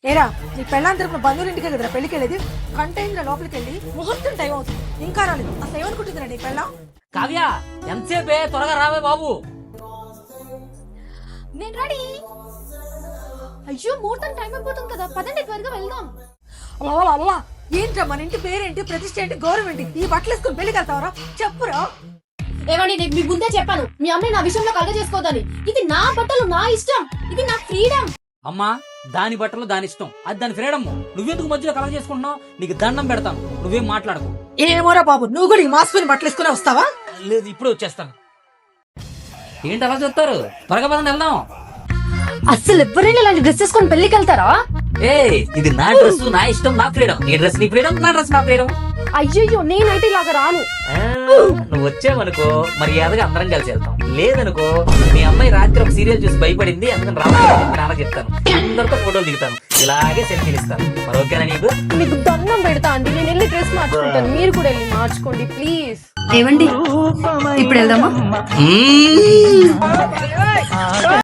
ఏరా నీ పెళ్ళాంతరం తరపున బంధువుల ఇంటికే కదరా పెళ్లికి వెళ్ళేది. కంటైనర్ లోపలికి వెళ్ళి ముహూర్తం టైం అవుతుంది, ఇంకా రాలేదు. అసలు ఏమనుకుంటుందిరా నీ పెళ్ళాం? కావ్య ఎంతసేపే, త్వరగా రావే బాబు. నేను రెడీ. అయ్యో ముహూర్తం టైం అయిపోతుంది కదా, పదండి త్వరగా వెళ్దాం. అలా అలా ఏంట్రా మన ఇంటి పేరేంటి, ప్రతిష్ట ఏంటి, గౌరవం ఏంటి? ఈ బట్టలు వేసుకుని పెళ్లికి వెళ్తావరా? చెప్పురా. ఏమండి, నేను మీకు ముందే చెప్పాను మీ అమ్మాయి నా విషయంలో కలగ చేసుకోవద్దని. ఇది నా బట్టలు, నా ఇష్టం, ఇది నా ఫ్రీడమ్. అమ్మా దాని బట్టలు దాని ఇష్టం, అది దాని ఫ్రీడమ్. నువ్వెందుకు మధ్యలో కలగ చేసుకుంటున్నావు? నీకు దండం పెడతాను, నువ్వేం మాట్లాడకు. ఏమోరా బాబు, నువ్వు కూడా ఈ మాస్కుని బట్టలు వేసుకుని వస్తావా? లేదు, ఇప్పుడే వచ్చేస్తాను. ఏంటి అలా చూస్తారు? త్వరగా పదండి వెళ్దాం. అస్సలు ఎవరైనా ఇలాంటి డ్రెస్ వేసుకొని పెళ్లికి వెళ్తారా? ఏ ఇది నా డ్రెస్, నా ఇష్టం, నా ఫ్రీడమ్. నీ డ్రెస్ నీ ఫ్రీడమ్, నా డ్రెస్ నా ఫ్రీడమ్. అయ్యో నేనైతే ఇలాగ రాను. నువ్వు వచ్చావనుకో మర్యాదగా అందరం కలిసి వెళ్తాం. లేదనుకో మీ అమ్మాయి రాత్రి ఒక సీరియల్ చూసి భయపడింది, అందుకని రావాలి నాన్న చెప్తాను. అందరితో ఫోటోలు దిగుతాను, ఇలాగే సెల్ఫీలు ఇస్తాను. మరి ఓకేనా నీకు? మీకు దండం పెడతా అండి, నేను వెళ్ళి డ్రెస్ మార్చుకుంటాను, మీరు కూడా వెళ్ళి మార్చుకోండి ప్లీజ్. ఏవండి ఇప్పుడు వెళ్దామా?